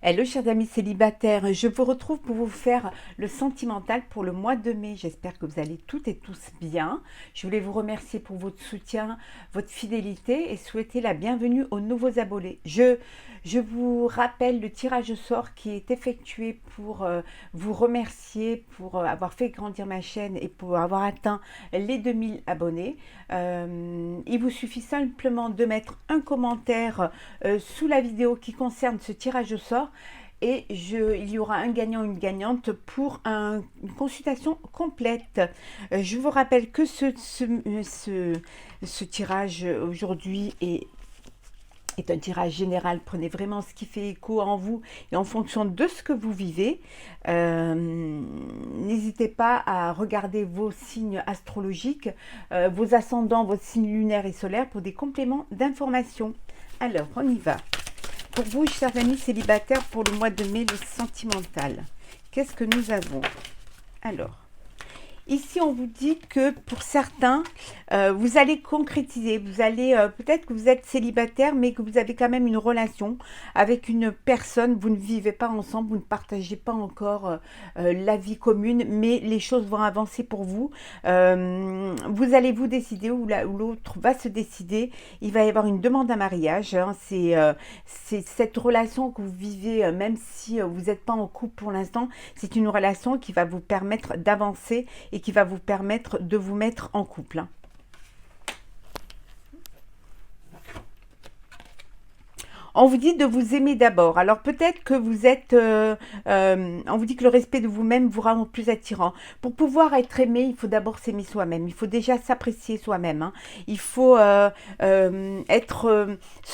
Hello chers amis célibataires, je vous retrouve pour vous faire le sentimental pour le mois de mai. J'espère que vous allez toutes et tous bien. Je voulais vous remercier pour votre soutien, votre fidélité et souhaiter la bienvenue aux nouveaux abonnés. Je vous rappelle le tirage au sort qui est effectué pour vous remercier pour avoir fait grandir ma chaîne et pour avoir atteint les 2000 abonnés. Il vous suffit simplement de mettre un commentaire sous la vidéo qui concerne ce tirage au sort et il y aura un gagnant, une gagnante pour une consultation complète. Je vous rappelle que ce tirage aujourd'hui est un tirage général. Prenez vraiment ce qui fait écho en vous et en fonction de ce que vous vivez. N'hésitez pas à regarder vos signes astrologiques, vos ascendants, vos signes lunaires et solaires pour des compléments d'information. Alors, on y va. Pour vous, chers amis célibataires, pour le mois de mai, le sentimental. Qu'est-ce que nous avons? Alors, ici, on vous dit que pour certains, vous allez concrétiser. Vous allez, peut-être que vous êtes célibataire, mais que vous avez quand même une relation avec une personne. Vous ne vivez pas ensemble, vous ne partagez pas encore la vie commune, mais les choses vont avancer pour vous. Vous allez vous décider, ou l'autre va se décider. Il va y avoir une demande à mariage. Hein. C'est cette relation que vous vivez, même si vous n'êtes pas en couple pour l'instant. C'est une relation qui va vous permettre d'avancer et qui va vous permettre de vous mettre en couple. On vous dit de vous aimer d'abord. Alors peut-être que vous êtes... on vous dit que le respect de vous-même vous rend plus attirant. Pour pouvoir être aimé, il faut d'abord s'aimer soi-même. Il faut déjà s'apprécier soi-même. Hein. Il faut se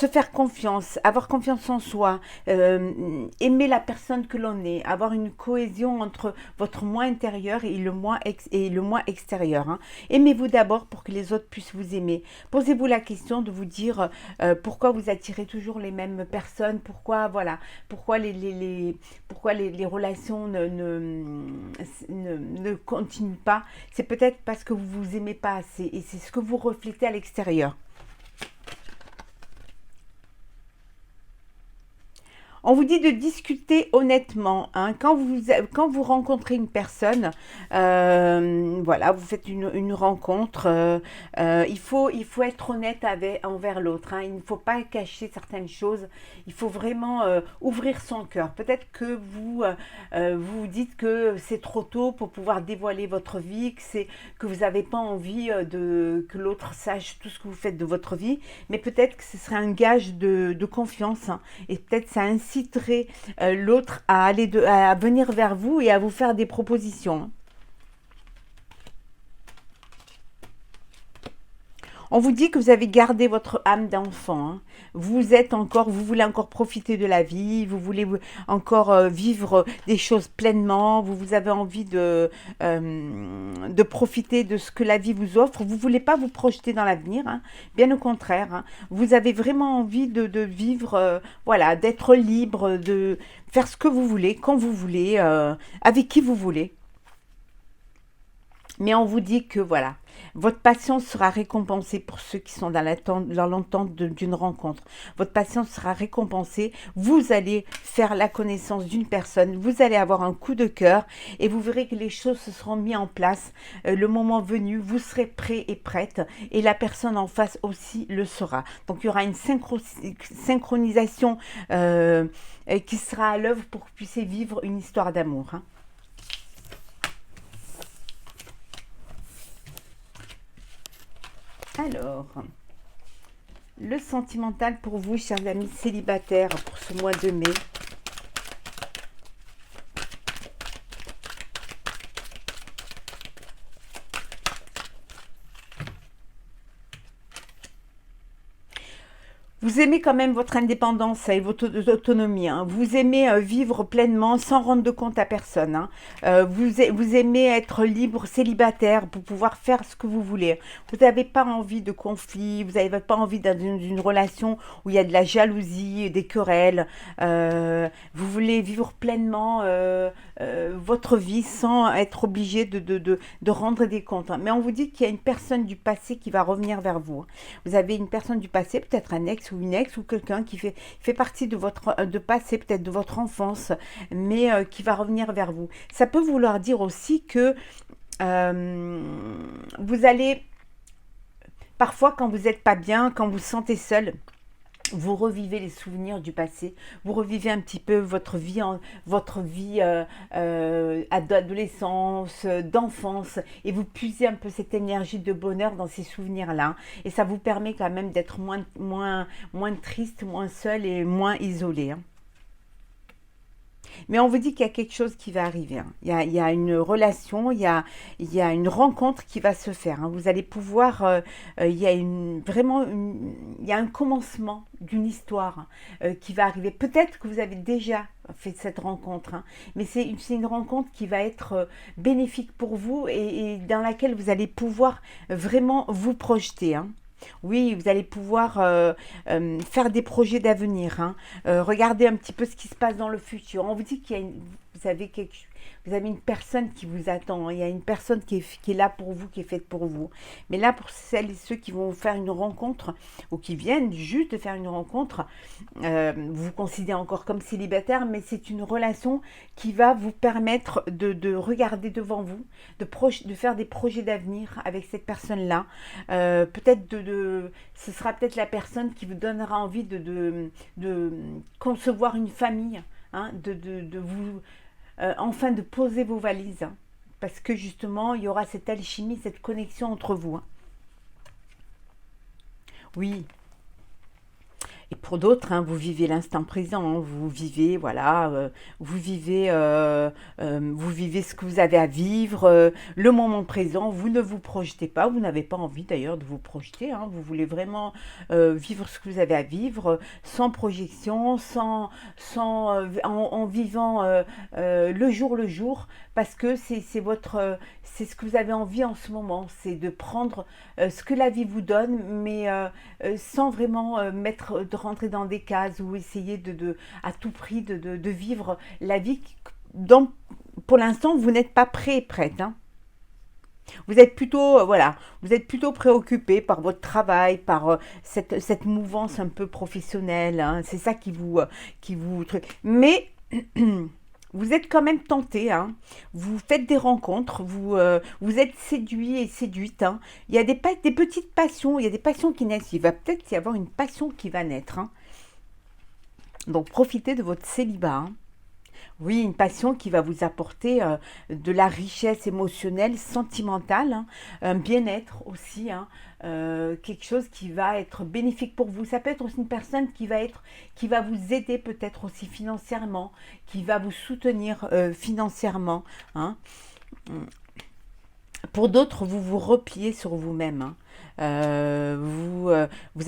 faire confiance, avoir confiance en soi, aimer la personne que l'on est, avoir une cohésion entre votre moi intérieur et le moi extérieur. Hein. Aimez-vous d'abord pour que les autres puissent vous aimer. Posez-vous la question de vous dire pourquoi vous attirez toujours les mêmes personnes, pourquoi voilà, pourquoi les relations ne continuent pas. C'est peut-être parce que vous vous aimez pas assez et c'est ce que vous reflétez à l'extérieur. On vous dit de discuter honnêtement. Hein. Quand vous rencontrez une personne, voilà, vous faites une rencontre, il faut être honnête envers l'autre. Hein. Il ne faut pas cacher certaines choses. Il faut vraiment ouvrir son cœur. Peut-être que vous dites que c'est trop tôt pour pouvoir dévoiler votre vie, que vous n'avez pas envie que l'autre sache tout ce que vous faites de votre vie. Mais peut-être que ce serait un gage de confiance. Hein. Et peut-être ça inciterait l'autre à venir vers vous et à vous faire des propositions. On vous dit que vous avez gardé votre âme d'enfant. Hein. Vous voulez encore profiter de la vie, vous voulez encore vivre des choses pleinement, vous avez envie de profiter de ce que la vie vous offre. Vous ne voulez pas vous projeter dans l'avenir, hein. Bien au contraire. Hein. Vous avez vraiment envie de vivre, voilà, d'être libre, de faire ce que vous voulez, quand vous voulez, avec qui vous voulez. Mais on vous dit que voilà, votre patience sera récompensée pour ceux qui sont dans l'attente d'une rencontre. Votre patience sera récompensée. Vous allez faire la connaissance d'une personne. Vous allez avoir un coup de cœur et vous verrez que les choses se seront mises en place. Le moment venu, vous serez prêt et prête et la personne en face aussi le sera. Donc il y aura une synchronisation qui sera à l'œuvre pour que vous puissiez vivre une histoire d'amour. Hein. Alors, le sentimental pour vous, chers amis célibataires, pour ce mois de mai. Vous aimez quand même votre indépendance et votre autonomie. Hein. Vous aimez vivre pleinement sans rendre de compte à personne. Hein. Vous aimez être libre, célibataire pour pouvoir faire ce que vous voulez. Vous n'avez pas envie de conflit. Vous n'avez pas envie d'une relation où il y a de la jalousie, des querelles. Vous voulez vivre pleinement votre vie sans être obligé de rendre des comptes. Hein. Mais on vous dit qu'il y a une personne du passé qui va revenir vers vous. Vous avez une personne du passé, peut-être un ex ou une ex ou quelqu'un qui fait partie de votre passé, peut-être de votre enfance, mais qui va revenir vers vous. Ça peut vouloir dire aussi que vous allez, parfois quand vous n'êtes pas bien, quand vous vous sentez seul, vous revivez les souvenirs du passé, vous revivez un petit peu votre vie d'adolescence, d'enfance, et vous puisez un peu cette énergie de bonheur dans ces souvenirs-là. Et ça vous permet quand même d'être moins triste, moins seul et moins isolé, hein. Mais on vous dit qu'il y a quelque chose qui va arriver, hein. Il y a une relation, il y a une rencontre qui va se faire, hein. Vous allez pouvoir, il y a il y a un commencement d'une histoire qui va arriver. Peut-être que vous avez déjà fait cette rencontre, hein, mais c'est une rencontre qui va être bénéfique pour vous et dans laquelle vous allez pouvoir vraiment vous projeter, hein. Oui, vous allez pouvoir faire des projets d'avenir, hein. Regardez un petit peu ce qui se passe dans le futur. On vous dit qu'il y a vous avez une personne qui vous attend, hein. Il y a une personne qui est là pour vous, qui est faite pour vous. Mais là, pour celles et ceux qui vont faire une rencontre ou qui viennent juste de faire une rencontre, vous vous considérez encore comme célibataire, mais c'est une relation qui va vous permettre de regarder devant vous, de faire des projets d'avenir avec cette personne-là. Peut-être ce sera peut-être la personne qui vous donnera envie de concevoir une famille, hein, de vous enfin de poser vos valises, hein, parce que justement il y aura cette alchimie, cette connexion entre vous, hein. Oui. Et pour d'autres, hein, vous vivez l'instant présent, hein, vous vivez, voilà, vous vivez ce que vous avez à vivre, le moment présent, vous ne vous projetez pas, vous n'avez pas envie d'ailleurs de vous projeter, hein, vous voulez vraiment vivre ce que vous avez à vivre, sans projection, en vivant le jour, parce que c'est c'est ce que vous avez envie en ce moment, c'est de prendre ce que la vie vous donne, mais sans vraiment de rentrer dans des cases ou essayer à tout prix de vivre la vie dont pour l'instant vous n'êtes pas prêt et prête, hein. Vous êtes plutôt, voilà, vous êtes plutôt préoccupé par votre travail, par cette mouvance un peu professionnelle, hein. C'est ça mais vous êtes quand même tenté, hein. Vous faites des rencontres, vous êtes séduit et séduite, hein. Il y a des petites passions, il y a des passions qui naissent. Il va peut-être y avoir une passion qui va naître, hein. Donc profitez de votre célibat, hein. Oui, une passion qui va vous apporter de la richesse émotionnelle, sentimentale, hein, un bien-être aussi, hein, quelque chose qui va être bénéfique pour vous. Ça peut être aussi une personne qui va vous aider peut-être aussi financièrement, qui va vous soutenir financièrement, hein. Pour d'autres, vous vous repliez sur vous-même, hein. Vous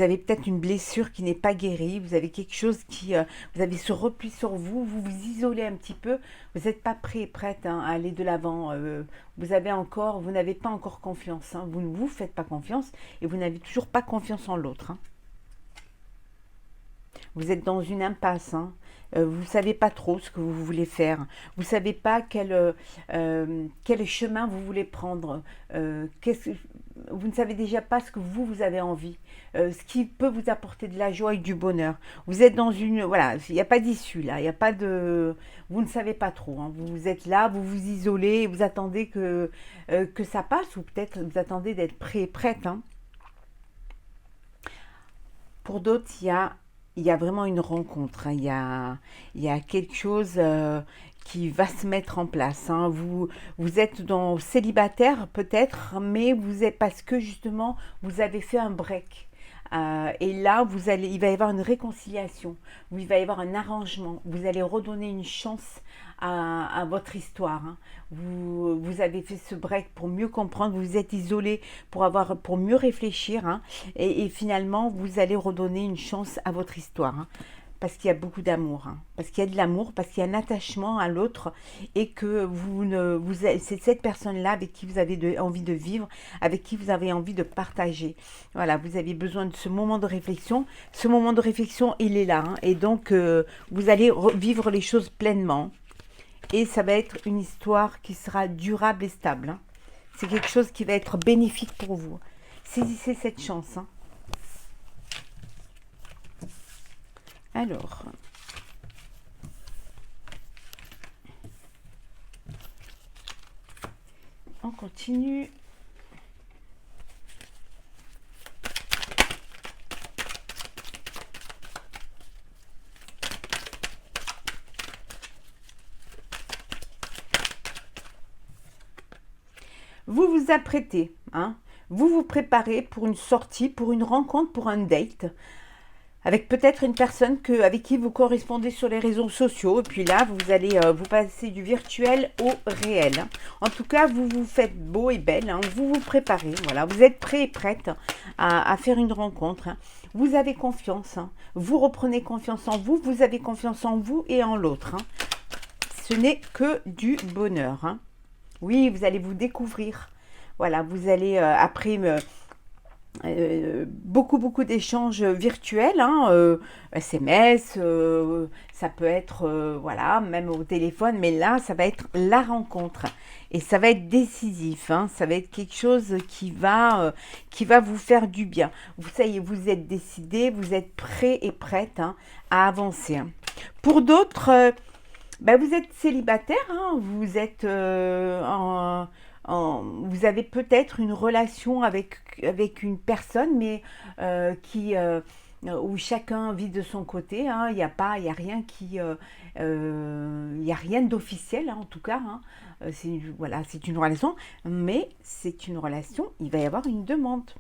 avez peut-être une blessure qui n'est pas guérie, vous avez quelque chose vous avez ce repli sur vous, vous vous isolez un petit peu, vous n'êtes pas prêt et prête, hein, à aller de l'avant. Vous n'avez pas encore confiance, hein. Vous ne vous faites pas confiance et vous n'avez toujours pas confiance en l'autre, hein. Vous êtes dans une impasse, hein. Vous ne savez pas trop ce que vous voulez faire. Vous ne savez pas quel chemin vous voulez prendre. Vous ne savez déjà pas ce que vous avez envie. Ce qui peut vous apporter de la joie et du bonheur. Vous êtes dans une... Voilà, il n'y a pas d'issue là. Il n'y a pas de... Vous ne savez pas trop, hein. Vous êtes là, vous vous isolez, et vous attendez que ça passe ou peut-être vous attendez d'être prêt et prête, hein. Pour d'autres, il y a vraiment une rencontre, hein. Il y a quelque chose qui va se mettre en place, hein. Vous êtes célibataire peut-être, mais vous êtes parce que justement vous avez fait un break. Et là, il va y avoir une réconciliation, où il va y avoir un arrangement, vous allez redonner une chance à votre histoire, hein. Vous avez fait ce break pour mieux comprendre, vous vous êtes isolé pour mieux réfléchir, hein, et finalement, vous allez redonner une chance à votre histoire, hein, parce qu'il y a beaucoup d'amour, hein, parce qu'il y a de l'amour, parce qu'il y a un attachement à l'autre et que c'est cette personne-là avec qui vous avez envie de vivre, avec qui vous avez envie de partager. Voilà, vous avez besoin de ce moment de réflexion. Ce moment de réflexion, il est là, hein, et donc vous allez vivre les choses pleinement et ça va être une histoire qui sera durable et stable, hein. C'est quelque chose qui va être bénéfique pour vous. Saisissez cette chance, hein. Alors, on continue. Vous vous apprêtez, hein, vous vous préparez pour une sortie, pour une rencontre, pour un date, avec peut-être une personne avec qui vous correspondez sur les réseaux sociaux. Et puis là, vous allez vous passer du virtuel au réel, hein. En tout cas, vous vous faites beau et belle, hein, vous vous préparez, voilà, vous êtes prêt et prête à faire une rencontre, hein. Vous avez confiance, hein, vous reprenez confiance en vous, vous avez confiance en vous et en l'autre, hein. Ce n'est que du bonheur, hein. Oui, vous allez vous découvrir. Voilà, vous allez, après beaucoup d'échanges virtuels, hein, SMS, ça peut être, voilà, même au téléphone, mais là, ça va être la rencontre. Et ça va être décisif, hein, ça va être quelque chose qui va vous faire du bien. Ça y est, vous êtes décidé, vous êtes prêt et prête, hein, à avancer, hein. Pour d'autres, ben, vous êtes célibataire, hein, vous êtes vous avez peut-être une relation avec une personne, mais où chacun vit de son côté, hein. Il y a rien il y a rien d'officiel, hein, en tout cas, hein. Voilà, c'est une relation, mais c'est une relation. Il va y avoir une demande.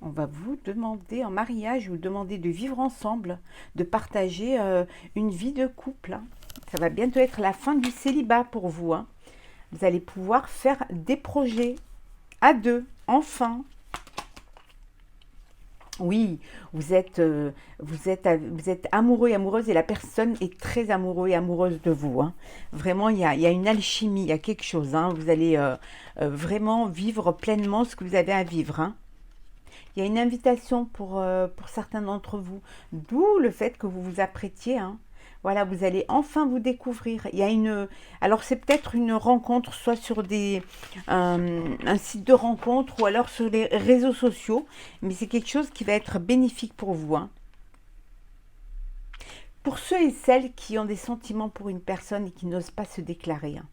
On va vous demander en mariage, vous demander de vivre ensemble, de partager une vie de couple, hein. Ça va bientôt être la fin du célibat pour vous, hein. Vous allez pouvoir faire des projets à deux, enfin. Oui, vous êtes amoureux et amoureuse et la personne est très amoureuse et amoureuse de vous, hein. Vraiment, il y a une alchimie, il y a quelque chose, hein. Vous allez vraiment vivre pleinement ce que vous avez à vivre, hein. Il y a une invitation pour certains d'entre vous, d'où le fait que vous vous apprêtiez, hein. Voilà, vous allez enfin vous découvrir. Alors c'est peut-être une rencontre, soit sur un site de rencontre ou alors sur les réseaux sociaux, mais c'est quelque chose qui va être bénéfique pour vous, hein. Pour ceux et celles qui ont des sentiments pour une personne et qui n'osent pas se déclarer, hein,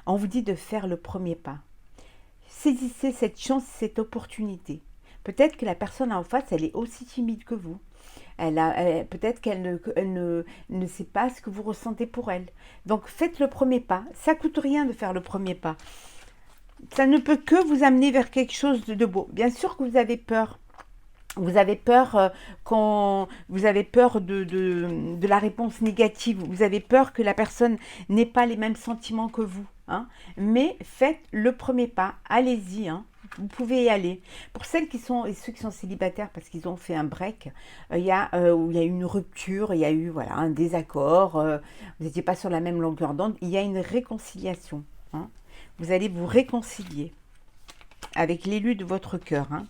on vous dit de faire le premier pas. Saisissez cette chance, cette opportunité. Peut-être que la personne en face, elle est aussi timide que vous. Peut-être qu'elle ne sait pas ce que vous ressentez pour elle. Donc faites le premier pas. Ça ne coûte rien de faire le premier pas. Ça ne peut que vous amener vers quelque chose de beau. Bien sûr que vous avez peur. Vous avez peur vous avez peur de la réponse négative. Vous avez peur que la personne n'ait pas les mêmes sentiments que vous, hein. Mais faites le premier pas. Allez-y, hein. Vous pouvez y aller. Pour celles qui sont et ceux qui sont célibataires parce qu'ils ont fait un break, où il y a eu une rupture, il y a eu voilà un désaccord, vous n'étiez pas sur la même longueur d'onde, il y a une réconciliation, hein. Vous allez vous réconcilier avec l'élu de votre cœur, hein.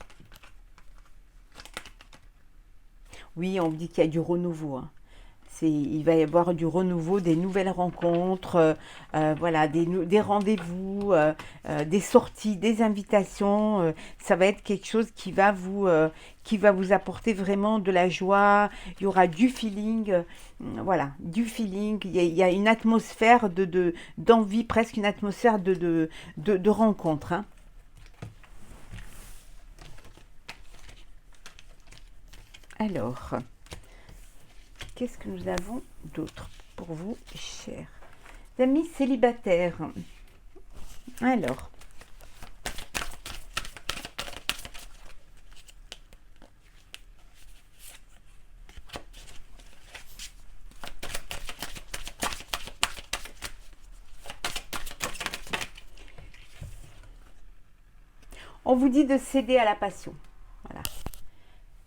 Oui, on me dit qu'il y a du renouveau, hein. Il va y avoir du renouveau, des nouvelles rencontres, voilà, des rendez-vous, des sorties, des invitations. Ça va être quelque chose qui va vous apporter vraiment de la joie. Il y aura du feeling, voilà, du feeling. Il y a une atmosphère d'envie, presque une atmosphère de rencontre, hein. Alors, qu'est-ce que nous avons d'autre pour vous, chers amis célibataires? Alors, on vous dit de céder à la passion. Voilà.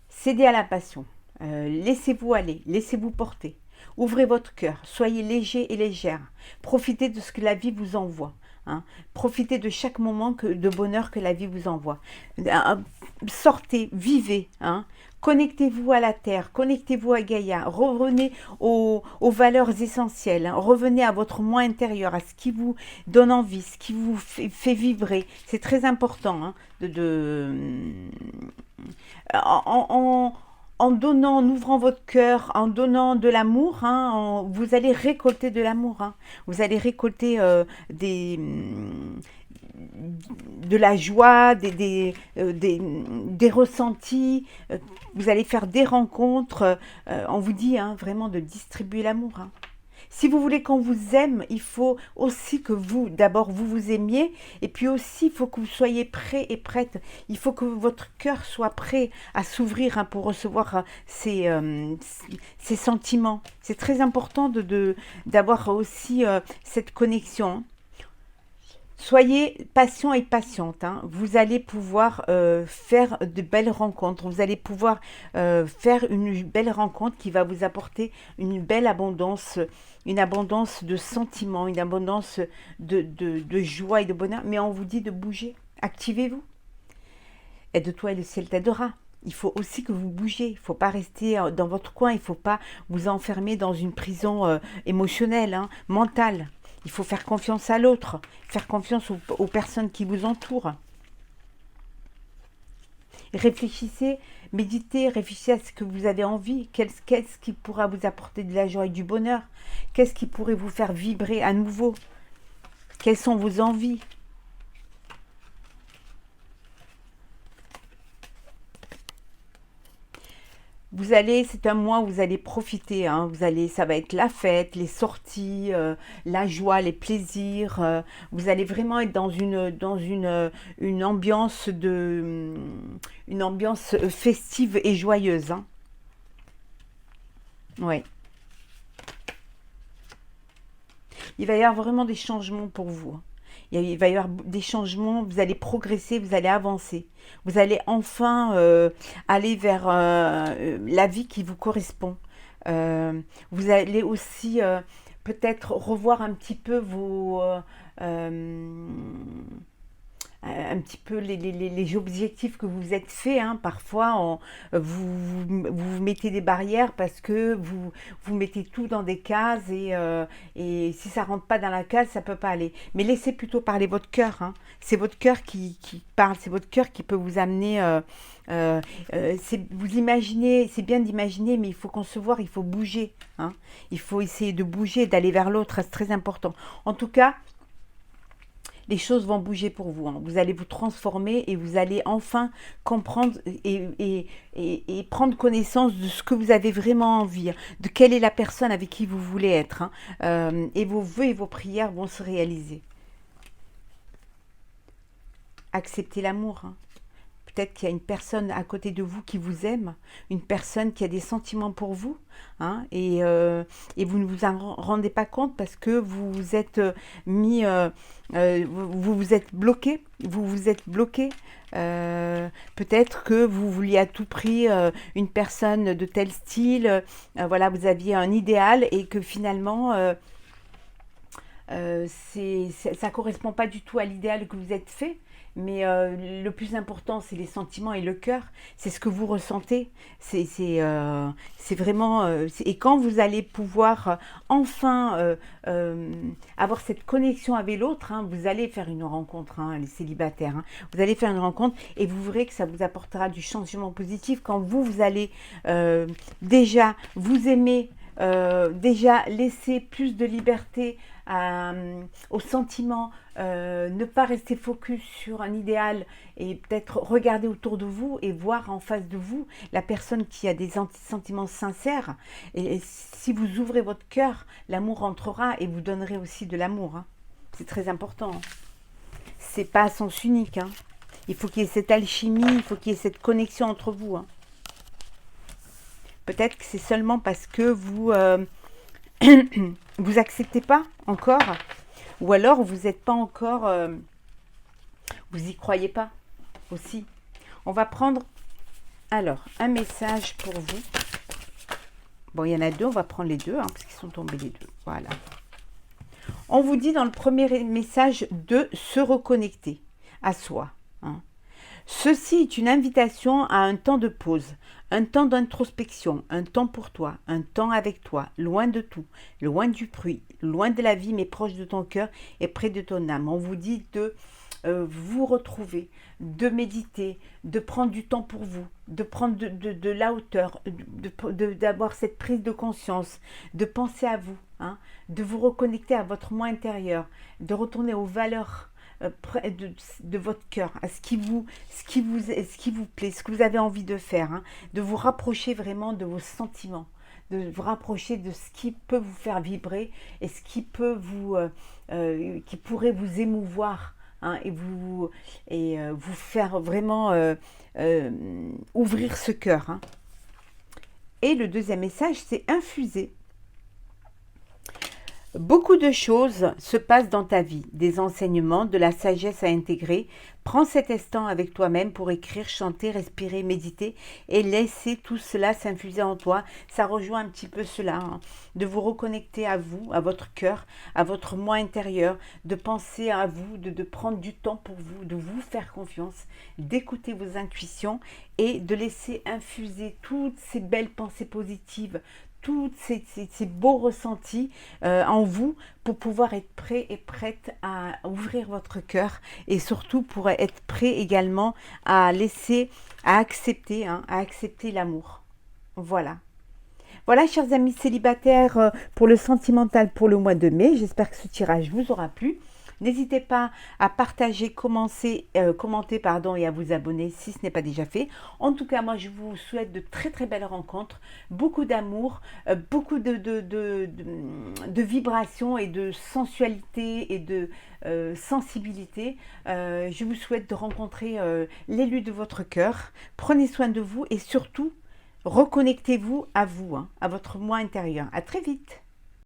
Cédez à la passion. Laissez-vous aller, laissez-vous porter. Ouvrez votre cœur, soyez léger et légère. Profitez de ce que la vie vous envoie, hein. Profitez de chaque moment de bonheur que la vie vous envoie. Sortez, vivez, hein. Connectez-vous à la terre, connectez-vous à Gaïa, revenez aux valeurs essentielles, hein. Revenez à votre moi intérieur, à ce qui vous donne envie, ce qui vous fait vibrer. C'est très important, hein, en donnant, en ouvrant votre cœur, en donnant de l'amour, hein, vous allez récolter de l'amour. Hein. Vous allez récolter de la joie, des ressentis. Vous allez faire des rencontres. On vous dit hein, vraiment de distribuer l'amour. Hein. Si vous voulez qu'on vous aime, il faut aussi que vous, d'abord, vous vous aimiez. Et puis aussi, il faut que vous soyez prêts et prêtes. Il faut que votre cœur soit prêt à s'ouvrir hein, pour recevoir ces sentiments. C'est très important d'avoir aussi cette connexion. Soyez patient et patiente. Hein. Vous allez pouvoir faire de belles rencontres. Vous allez pouvoir faire une belle rencontre qui va vous apporter une belle abondance, une abondance de sentiments, une abondance de joie et de bonheur. Mais on vous dit de bouger. Activez-vous. Aide-toi et le ciel t'aidera. Il faut aussi que vous bougiez. Il ne faut pas rester dans votre coin. Il ne faut pas vous enfermer dans une prison émotionnelle, hein, mentale. Il faut faire confiance à l'autre, faire confiance aux personnes qui vous entourent. Réfléchissez, méditez, réfléchissez à ce que vous avez envie. Qu'est-ce qui pourra vous apporter de la joie et du bonheur? Qu'est-ce qui pourrait vous faire vibrer à nouveau? Quelles sont vos envies? Vous allez, c'est un mois où vous allez profiter, hein, ça va être la fête, les sorties, la joie, les plaisirs. Vous allez vraiment être dans une ambiance une ambiance festive et joyeuse. Hein. Ouais. Il va y avoir vraiment des changements pour vous. Hein. Il va y avoir des changements, vous allez progresser, vous allez avancer. Vous allez enfin aller vers la vie qui vous correspond. Vous allez aussi peut-être revoir un petit peu un petit peu les objectifs que vous vous êtes fait. Hein. Parfois, vous mettez des barrières parce que vous mettez tout dans des cases et si ça rentre pas dans la case, ça peut pas aller. Mais laissez plutôt parler votre cœur. Hein. C'est votre cœur qui parle, c'est votre cœur qui peut vous amener. Vous imaginez, c'est bien d'imaginer, mais il faut concevoir, il faut bouger. Hein. Il faut essayer de bouger, d'aller vers l'autre, c'est très important. En tout cas, les choses vont bouger pour vous. Hein. Vous allez vous transformer et vous allez enfin comprendre et prendre connaissance de ce que vous avez vraiment envie, hein, de quelle est la personne avec qui vous voulez être. Hein. Et vos vœux et vos prières vont se réaliser. Acceptez l'amour. Hein. Peut-être qu'il y a une personne à côté de vous qui vous aime, une personne qui a des sentiments pour vous, hein, et vous ne vous en rendez pas compte parce que vous vous êtes mis, vous vous êtes bloqué, peut-être que vous vouliez à tout prix une personne de tel style, voilà, vous aviez un idéal et que finalement ça ne correspond pas du tout à l'idéal que vous êtes fait. Mais le plus important, c'est les sentiments et le cœur. C'est ce que vous ressentez. C'est vraiment... et quand vous allez pouvoir enfin avoir cette connexion avec l'autre, hein, vous allez faire une rencontre, hein, les célibataires. Hein, vous allez faire une rencontre et vous verrez que ça vous apportera du changement positif quand vous allez déjà vous aimer, déjà laisser plus de liberté aux sentiments, ne pas rester focus sur un idéal et peut-être regarder autour de vous et voir en face de vous la personne qui a des sentiments sincères. Et si vous ouvrez votre cœur, l'amour entrera et vous donnerez aussi de l'amour. Hein. C'est très important. Hein. C'est pas à sens unique. Hein. Il faut qu'il y ait cette alchimie, il faut qu'il y ait cette connexion entre vous. Hein. Peut-être que c'est seulement parce que vous vous acceptez pas encore, ou alors vous n'êtes pas encore, vous y croyez pas aussi. On va prendre alors un message pour vous. Bon, il y en a deux, on va prendre les deux, hein, parce qu'ils sont tombés les deux. Voilà. On vous dit dans le premier message de se reconnecter à soi. Hein. Ceci est une invitation à un temps de pause, un temps d'introspection, un temps pour toi, un temps avec toi, loin de tout, loin du bruit, loin de la vie, mais proche de ton cœur et près de ton âme. On vous dit de vous retrouver, de méditer, de prendre du temps pour vous, de prendre de la hauteur, d'avoir cette prise de conscience, de penser à vous, hein, de vous reconnecter à votre moi intérieur, de retourner aux valeurs de votre cœur, à ce qui vous plaît, ce que vous avez envie de faire, hein, de vous rapprocher vraiment de vos sentiments, de vous rapprocher de ce qui peut vous faire vibrer et ce qui peut qui pourrait vous émouvoir, hein, et vous faire vraiment ouvrir ce cœur, hein. Et le deuxième message, c'est infuser. Beaucoup de choses se passent dans ta vie, des enseignements, de la sagesse à intégrer. Prends cet instant avec toi-même pour écrire, chanter, respirer, méditer et laisser tout cela s'infuser en toi. Ça rejoint un petit peu cela, hein, de vous reconnecter à vous, à votre cœur, à votre moi intérieur, de penser à vous, de prendre du temps pour vous, de vous faire confiance, d'écouter vos intuitions et de laisser infuser toutes ces belles pensées positives, tous ces beaux ressentis en vous pour pouvoir être prêt et prête à ouvrir votre cœur et surtout pour être prêt également à accepter, hein, à accepter l'amour. Voilà. Voilà, chers amis célibataires, pour le sentimental pour le mois de mai. J'espère que ce tirage vous aura plu. N'hésitez pas à partager, commenter et à vous abonner si ce n'est pas déjà fait. En tout cas, moi, je vous souhaite de très très belles rencontres, beaucoup d'amour, beaucoup de vibrations et de sensualité et de sensibilité. Je vous souhaite de rencontrer l'élu de votre cœur. Prenez soin de vous et surtout, reconnectez-vous à vous, hein, à votre moi intérieur. À très vite.